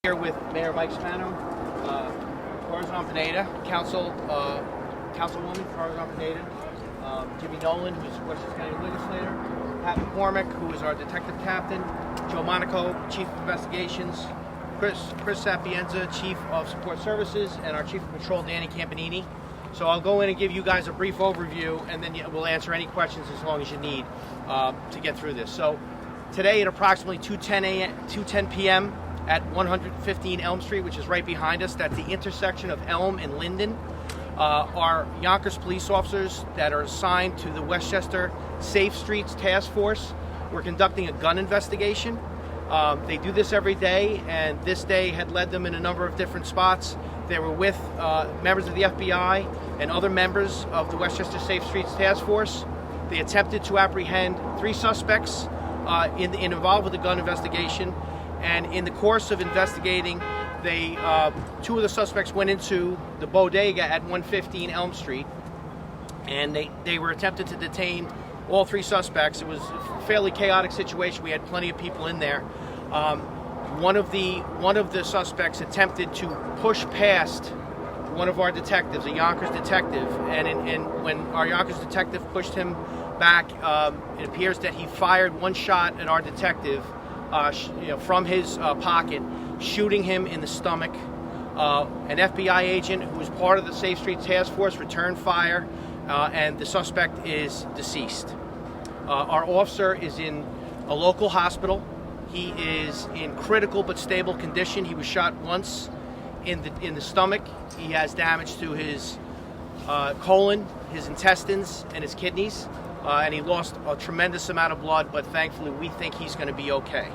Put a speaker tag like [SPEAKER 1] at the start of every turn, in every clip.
[SPEAKER 1] Here with Mayor Mike Spano, Corazon Pineda, Councilwoman Corazon Pineda, Jimmy Nolan, who's Westchester County Legislator, Pat McCormick, who is our Detective Captain, Joe Monaco, Chief of Investigations, Chris Sapienza, Chief of Support Services, and our Chief of Patrol, Danny Campanini. So I'll go in and give you guys a brief overview, and then we'll answer any questions as long as you need to get through this. So today at approximately 2:10 p.m. at 115 Elm Street, which is right behind us, that's the intersection of Elm and Linden, our Yonkers police officers that are assigned to the Westchester Safe Streets Task Force were conducting a gun investigation. They do this every day, and this day had led them in a number of different spots. They were with members of the FBI and other members of the Westchester Safe Streets Task Force. They attempted to apprehend 3 suspects involved with the gun investigation, and in the course of investigating, 2 of the suspects went into the bodega at 115 Elm Street, and they were attempted to detain all 3 suspects. It was a fairly chaotic situation. We had plenty of people in there. One of the suspects attempted to push past one of our detectives, a Yonkers detective, and when our Yonkers detective pushed him back, it appears that he fired one shot at our detective from his pocket, shooting him in the stomach. An FBI agent who was part of the Safe Street Task Force returned fire, and the suspect is deceased. Our officer is in a local hospital. He is in critical but stable condition. He was shot once in the stomach. He has damage to his colon, his intestines, and his kidneys, and he lost a tremendous amount of blood, but thankfully we think he's going to be okay.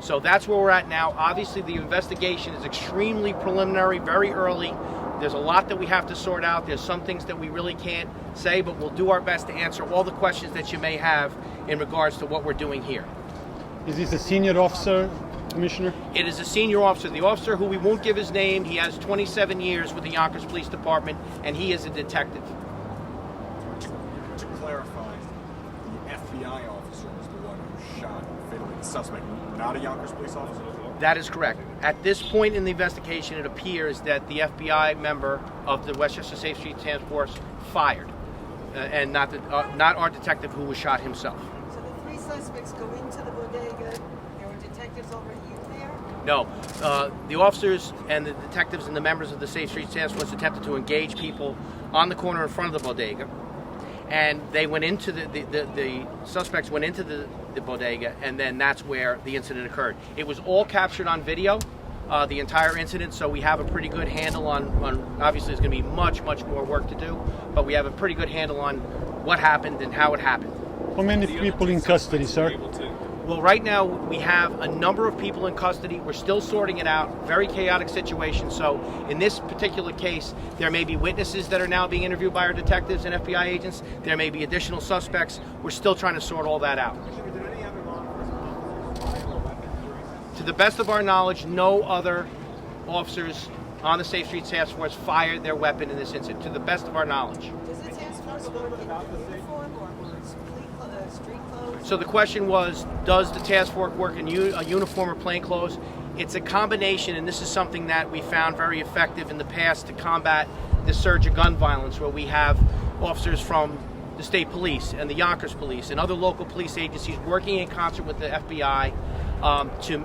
[SPEAKER 1] So that's where we're at now. Obviously the investigation is extremely preliminary, very early. There's a lot that we have to sort out. There's some things that we really can't say, but we'll do our best to answer all the questions that you may have in regards to what we're doing here.
[SPEAKER 2] Is this a senior officer, Commissioner?
[SPEAKER 1] It is a senior officer. The officer who we won't give his name, he has 27 years with the Yonkers Police Department, and he is a detective.
[SPEAKER 3] To clarify, the FBI officer was the one who shot fatally the suspect, not a Yonkers police officer?
[SPEAKER 1] That is correct. At this point in the investigation, it appears that the FBI member of the Westchester Safe Street Task Force fired, and not our detective who was shot himself.
[SPEAKER 4] So the 3 suspects go into the bodega. There were detectives already in there?
[SPEAKER 1] No. The officers and the detectives and the members of the Safe Street Task Force attempted to engage people on the corner in front of the bodega, and they went into the suspects went into the bodega, and then that's where the incident occurred. It was all captured on video, the entire incident, so we have a pretty good handle on obviously there's going to be much more work to do, but we have a pretty good handle on what happened and how it happened.
[SPEAKER 2] How many people in custody, sir?
[SPEAKER 1] Well, right now we have a number of people in custody. We're still sorting it out. Very chaotic situation. So in this particular case, there may be witnesses that are now being interviewed by our detectives and FBI agents. There may be additional suspects. We're still trying to sort all that out. To the best of our knowledge, no other officers on the Safe Streets Task Force fired their weapon in this incident, to the best of our knowledge.
[SPEAKER 4] Does the task force work in uniform or street clothes?
[SPEAKER 1] So the question was, does the task force work in a uniform or plain clothes? It's a combination, and this is something that we found very effective in the past to combat the surge of gun violence, where we have officers from the state police and the Yonkers police and other local police agencies working in concert with the FBI to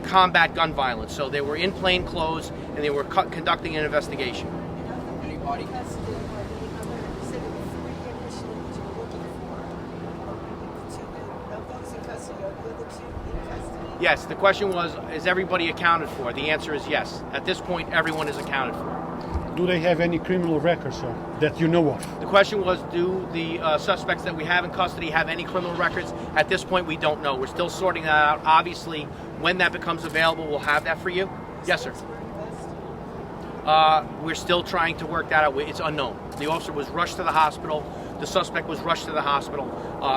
[SPEAKER 1] combat gun violence. So they were in plain clothes and they were conducting an investigation.
[SPEAKER 4] Anybody? You said there were 3 initially that you were looking for. Of those in custody, are the other 2 in custody?
[SPEAKER 1] Yes, the question was, is everybody accounted for? The answer is yes. At this point, everyone is accounted for.
[SPEAKER 2] Do they have any criminal records, sir, that you know of?
[SPEAKER 1] The question was, do the suspects that we have in custody have any criminal records? At this point, we don't know. We're still sorting that out. Obviously, when that becomes available, we'll have that for you. Yes, sir. We're still trying to work that out. It's unknown. The officer was rushed to the hospital. The suspect was rushed to the hospital.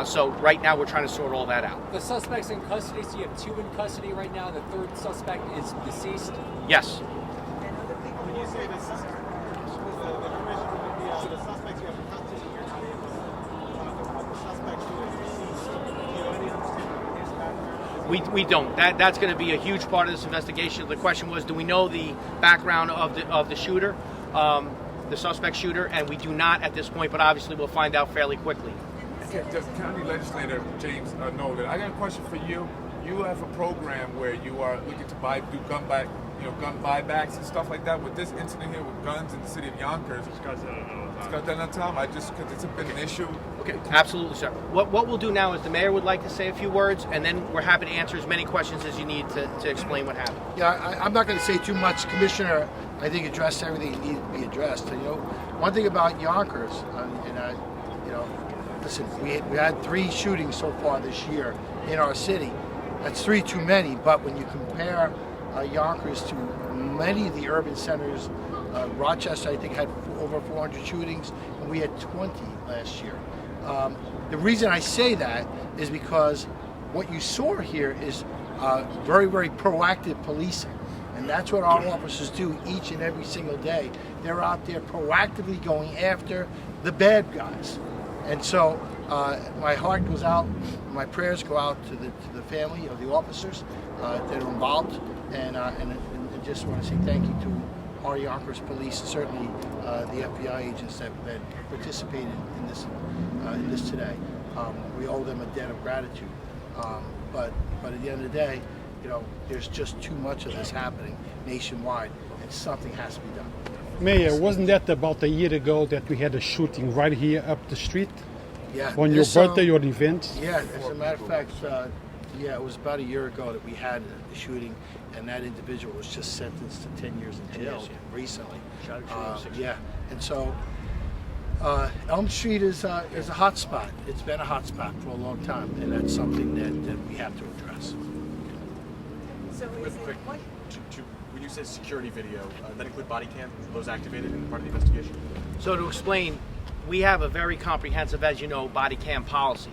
[SPEAKER 1] So right now, we're trying to sort all that out.
[SPEAKER 5] The suspect's in custody, so you have 2 in custody right now. The 3rd suspect is deceased?
[SPEAKER 1] Yes.
[SPEAKER 4] And other people.
[SPEAKER 6] When you say the suspect, the information would be the suspects you have in custody, you're not able to talk about the suspect who is deceased. Do you have any understanding of his background?
[SPEAKER 1] We don't. That's going to be a huge part of this investigation. The question was, do we know the background of the shooter, the suspect shooter? And we do not at this point, but obviously we'll find out fairly quickly.
[SPEAKER 7] Just County Legislator James Nolan, I got a question for you. You have a program where you are looking to do gun buybacks and stuff like that. With this incident here with guns in the city of Yonkers, it's got that on time. Because it's been an issue.
[SPEAKER 1] Okay, absolutely, sir. What we'll do now is the mayor would like to say a few words, and then we're happy to answer as many questions as you need to explain what happened.
[SPEAKER 8] Yeah, I'm not going to say too much. Commissioner, I think, addressed everything that needed to be addressed. And, one thing about Yonkers, listen, we had 3 shootings so far this year in our city. That's 3 too many, but when you compare Yonkers to many of the urban centers, Rochester, I think, had over 400 shootings, and we had 20 last year. The reason I say that is because what you saw here is very, very proactive policing. And that's what our officers do each and every single day. They're out there proactively going after the bad guys. And so my heart goes out, my prayers go out to the family of the officers that are involved, and I just want to say thank you to our Yonkers police, and certainly the FBI agents that participated in this today. We owe them a debt of gratitude. But at the end of the day, there's just too much of this happening nationwide, and something has to be done.
[SPEAKER 2] Mayor, wasn't that about a year ago that we had a shooting right here up the street?
[SPEAKER 8] Yeah.
[SPEAKER 2] On your birthday or event?
[SPEAKER 8] Yeah, as a matter of fact, it was about a year ago that we had a shooting, and that individual was just sentenced to 10 years in jail recently. Yeah, and so Elm Street is a hot spot. It's been a hot spot for a long time, and that's something that we have to address.
[SPEAKER 4] So is it what?
[SPEAKER 3] When you say security video, that include body cam? Are those activated in part of the investigation?
[SPEAKER 1] So to explain, we have a very comprehensive, as you know, body cam policy.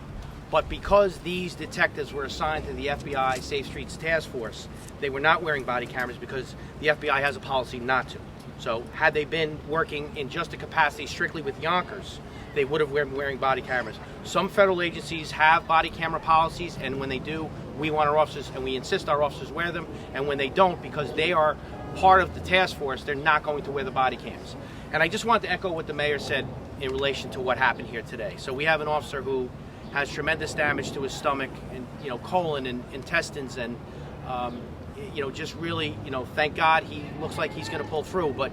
[SPEAKER 1] But because these detectives were assigned to the FBI Safe Streets Task Force, they were not wearing body cameras because the FBI has a policy not to. So had they been working in just a capacity strictly with Yonkers, they would have been wearing body cameras. Some federal agencies have body camera policies, and when they do, we want our officers, and we insist our officers wear them. And when they don't, because they are part of the task force, they're not going to wear the body cams. And I just want to echo what the mayor said in relation to what happened here today. So we have an officer who has tremendous damage to his stomach and colon and intestines, and just really thank God he looks like he's going to pull through. But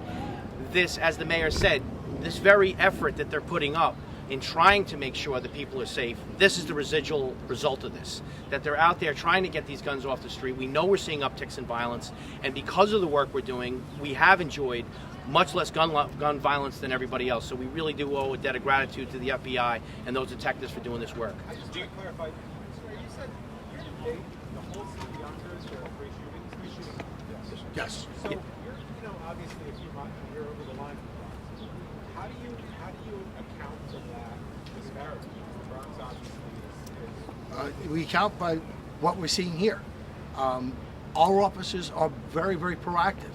[SPEAKER 1] this, as the mayor said, this very effort that they're putting up in trying to make sure that people are safe, this is the residual result of this, that they're out there trying to get these guns off the street. We know we're seeing upticks in violence, and because of the work we're doing, we have enjoyed much less gun violence than everybody else. So we really do owe a debt of gratitude to the FBI and those detectives for doing this work.
[SPEAKER 6] I just want to clarify. You said year-to-date, the whole city of Yonkers, there are 3 shootings?
[SPEAKER 8] Yes.
[SPEAKER 6] So you're, obviously a few months, you're over the line. How do you account for that disparity? Bronx obviously is
[SPEAKER 8] We count by what we're seeing here. Our officers are very, very proactive.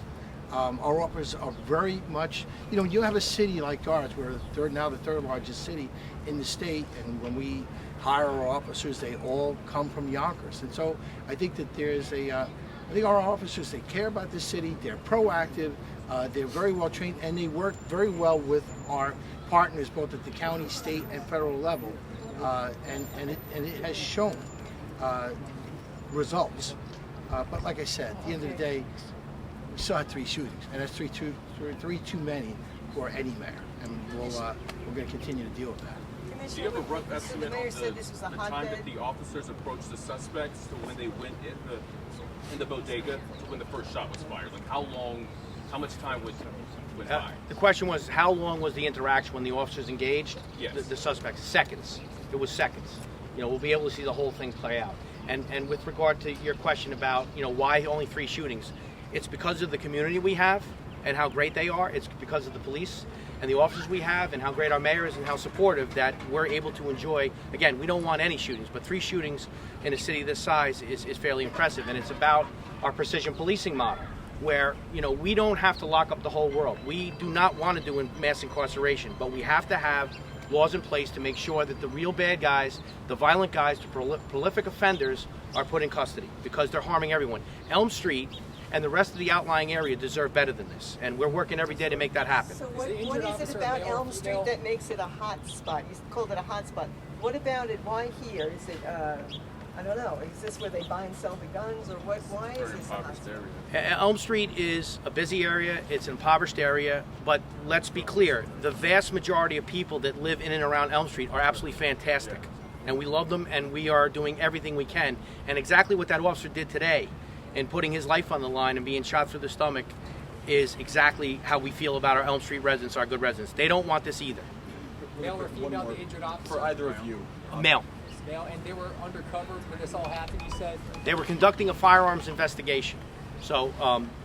[SPEAKER 8] Our officers are very much, you have a city like ours, we're now the 3rd largest city in the state, and when we hire our officers, they all come from Yonkers. And so I think that I think our officers, they care about the city, they're proactive, they're very well trained, and they work very well with our partners, both at the county, state, and federal level. And it has shown results. But like I said, at the end of the day, we still had 3 shootings, and that's three too many for any mayor, and we're going to continue to deal with that.
[SPEAKER 9] Do you have a rough estimate on
[SPEAKER 4] the
[SPEAKER 9] time that the officers approached the suspects to when they went in the bodega to when the first shot was fired? Like how much time went by?
[SPEAKER 1] The question was, how long was the interaction when the officers engaged
[SPEAKER 9] Yes.
[SPEAKER 1] the suspects? Seconds. It was seconds. We'll be able to see the whole thing play out. And with regard to your question about, why only 3 shootings, it's because of the community we have and how great they are. It's because of the police and the officers we have and how great our mayor is and how supportive that we're able to enjoy. Again, we don't want any shootings, but 3 shootings in a city this size is fairly impressive. And it's about our precision policing model, where we don't have to lock up the whole world. We do not want to do mass incarceration, but we have to have laws in place to make sure that the real bad guys, the violent guys, the prolific offenders are put in custody because they're harming everyone. Elm Street and the rest of the outlying area deserve better than this, and we're working every day to make that happen.
[SPEAKER 10] So
[SPEAKER 5] Is
[SPEAKER 10] what
[SPEAKER 5] the injured
[SPEAKER 10] is it
[SPEAKER 5] officer
[SPEAKER 10] about
[SPEAKER 5] male or
[SPEAKER 10] Elm Street
[SPEAKER 5] female?
[SPEAKER 10] that makes it a hot spot? You called it a hot spot. What about it? Why here? Is it, I don't know, is this where they buy and sell the guns, or what? Why is this a hot spot?
[SPEAKER 1] Elm Street is a busy area, it's an impoverished area, but let's be clear, the vast majority of people that live in and around Elm Street are absolutely fantastic. And we love them, and we are doing everything we can. And exactly what that officer did today, in putting his life on the line and being shot through the stomach, is exactly how we feel about our Elm Street residents, our good residents. They don't want this either.
[SPEAKER 5] Male or female, the injured officer?
[SPEAKER 3] For either of you.
[SPEAKER 1] Male.
[SPEAKER 5] Male, and they were undercover when this all happened, you said?
[SPEAKER 1] They were conducting a firearms investigation. So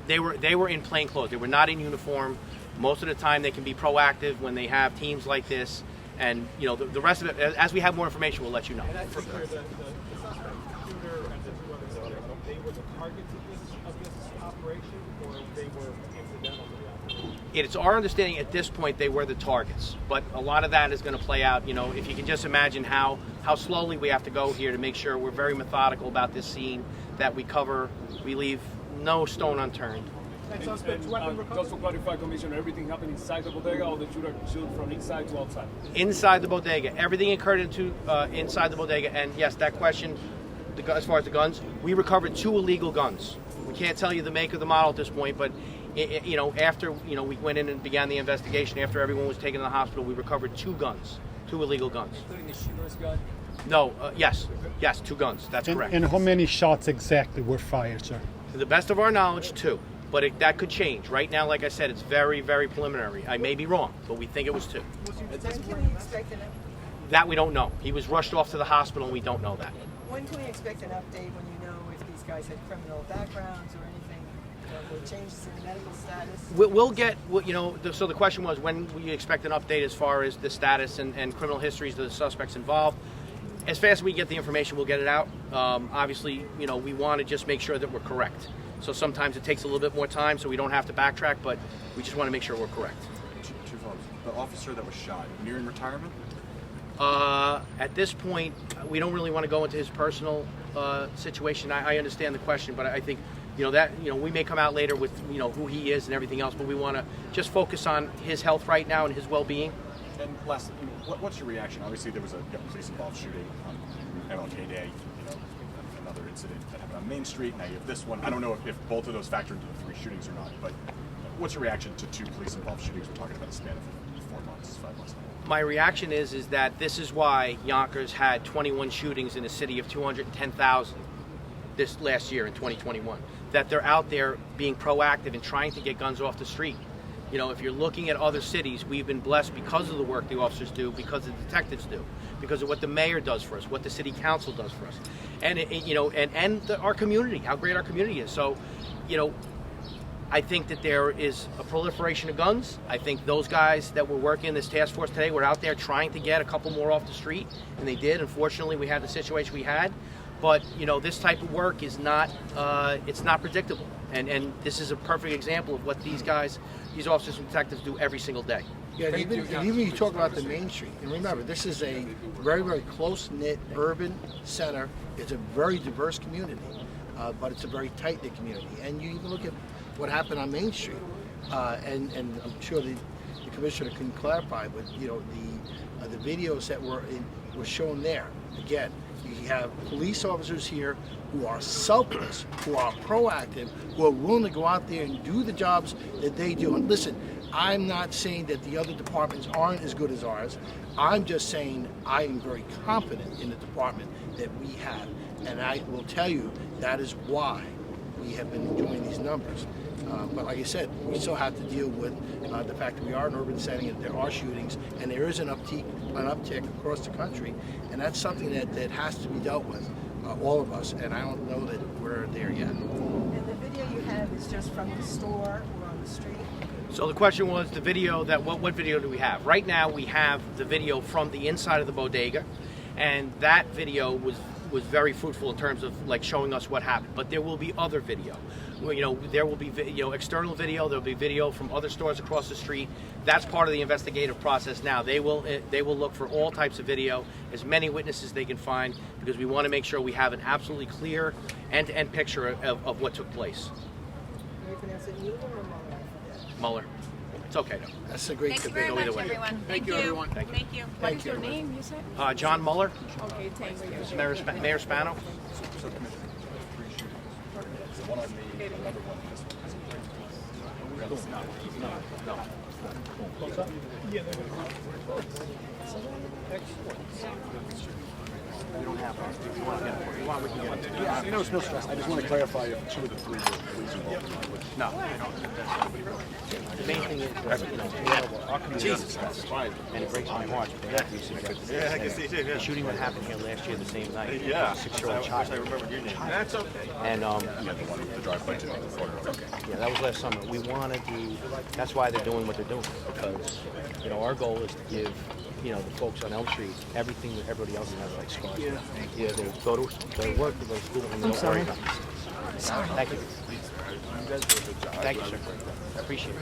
[SPEAKER 1] they were in plain clothes. They were not in uniform. Most of the time they can be proactive when they have teams like this. And you know the rest of it, as we have more information, we'll let you know.
[SPEAKER 6] And that's clear, the suspect, the shooter, and the two others out there, they were the targets of this operation, or they were incidental to the operation?
[SPEAKER 1] It's our understanding at this point they were the targets, but a lot of that is going to play out. You know, if you can just imagine how slowly we have to go here to make sure we're very methodical about this scene, that we cover, we leave no stone unturned.
[SPEAKER 6] Just to clarify, Commissioner, everything happened inside the bodega, or the shooter shoot from inside to outside?
[SPEAKER 1] Inside the bodega, everything occurred inside the bodega, and yes, that question, as far as the guns, we recovered 2 illegal guns. We can't tell you the make or the model at this point, but you know, after we went in and began the investigation, after everyone was taken to the hospital, we recovered 2 guns, 2 illegal guns.
[SPEAKER 5] Including the shooter's gun?
[SPEAKER 1] No, yes, 2 guns. That's correct.
[SPEAKER 2] And how many shots exactly were fired, sir?
[SPEAKER 1] To the best of our knowledge, 2. But that could change. Right now, like I said, it's very, very preliminary. I may be wrong, but we think it was 2.
[SPEAKER 10] When can we expect
[SPEAKER 1] That we don't know. He was rushed off to the hospital, and we don't know that.
[SPEAKER 10] when can we expect an update when you know if these guys had criminal backgrounds or anything, or changes in medical status?
[SPEAKER 1] We'll get, you know, so the question was when we expect an update as far as the status and criminal histories of the suspects involved. As fast as we get the information, we'll get it out. Obviously, you know, we want to just make sure that we're correct. So sometimes it takes a little bit more time, so we don't have to backtrack, but we just want to make sure we're correct.
[SPEAKER 3] Chief, the officer that was shot, nearing retirement?
[SPEAKER 1] At this point, we don't really want to go into his personal situation. I understand the question, but I think, you know, that, you know, we may come out later with, you know, who he is and everything else, but we want to just focus on his health right now and his well-being.
[SPEAKER 3] And last, what's your reaction? Obviously, there was a police-involved shooting on MLK Day. You know, another incident that happened on Main Street. Now you have this one. I don't know if both of those factor into the 3 shootings or not, but what's your reaction to 2 police-involved shootings? We're talking about a span of 4 months, 5 months now.
[SPEAKER 1] My reaction is that this is why Yonkers had 21 shootings in a city of 210,000 this last year in 2021. That they're out there being proactive and trying to get guns off the street. You know, if you're looking at other cities, we've been blessed because of the work the officers do, because the detectives do, because of what the mayor does for us, what the city council does for us, and you know, our community, how great our community is. So, you know, I think that there is a proliferation of guns. I think those guys that were working this task force today were out there trying to get a couple more off the street, and they did. Unfortunately, we had the situation we had. But, you know, this type of work is not, it's not predictable. And this is a perfect example of what these guys, these officers and detectives do every single day.
[SPEAKER 8] Yeah, and even you talk about the Main Street, and remember, this is a very, very close-knit urban center. It's a very diverse community, but it's a very tight-knit community. And you even look at what happened on Main Street, and I'm sure the commissioner can clarify, but you know, the videos that were shown there. Again, you have police officers here who are selfless, who are proactive, who are willing to go out there and do the jobs that they do. And listen, I'm not saying that the other departments aren't as good as ours. I'm just saying I am very confident in the department that we have. And I will tell you that is why we have been enjoying these numbers. But like I said, we still have to deal with the fact that we are an urban setting and there are shootings and there is an uptick across the country, and that's something that has to be dealt with, all of us, and I don't know that we're there yet.
[SPEAKER 10] And the video you have is just from the store or on the street?
[SPEAKER 1] So the question was the video, what video do we have? Right now we have the video from the inside of the bodega, and that video was was very fruitful in terms of like showing us what happened. But there will be other video. There will be external video. There will be video from other stores across the street. That's part of the investigative process. Now they will look for all types of video, as many witnesses they can find, because we want to make sure we have an absolutely clear end-to-end picture of what took place.
[SPEAKER 10] How do you pronounce it, Mueller or Mueller? I forget.
[SPEAKER 1] Mueller. It's okay though.
[SPEAKER 8] That's a great
[SPEAKER 11] Thank you
[SPEAKER 8] debate.
[SPEAKER 11] very
[SPEAKER 1] either
[SPEAKER 11] much,
[SPEAKER 1] way.
[SPEAKER 11] everyone.
[SPEAKER 1] Thank you, everyone. Thank you.
[SPEAKER 11] Thank you.
[SPEAKER 4] What is your name, you said?
[SPEAKER 1] John Mueller,
[SPEAKER 4] Okay, thank you.
[SPEAKER 1] Mayor Spano.
[SPEAKER 3] So, Commissioner, three shootings. The one on me, another one. No stress. I just want to clarify if two of the three were police involved.
[SPEAKER 1] No. The main thing is, our community and it breaks my heart.
[SPEAKER 3] Yeah, I can see too.
[SPEAKER 1] The shooting that happened here last year, the same night.
[SPEAKER 3] Yeah.
[SPEAKER 1] 6-year-old child.
[SPEAKER 3] I remember your name.
[SPEAKER 6] That's okay.
[SPEAKER 1] And
[SPEAKER 3] Yeah, the one with the drive-by to the photo. Okay.
[SPEAKER 1] yeah, that was last summer. We want to do. That's why they're doing what they're doing, because our goal is to give the folks on Elm Street everything that everybody else has, like scars. Yeah, they go to work, they go to school, and they don't worry about this. Sorry. Thank you. Thank you, sir. I appreciate it.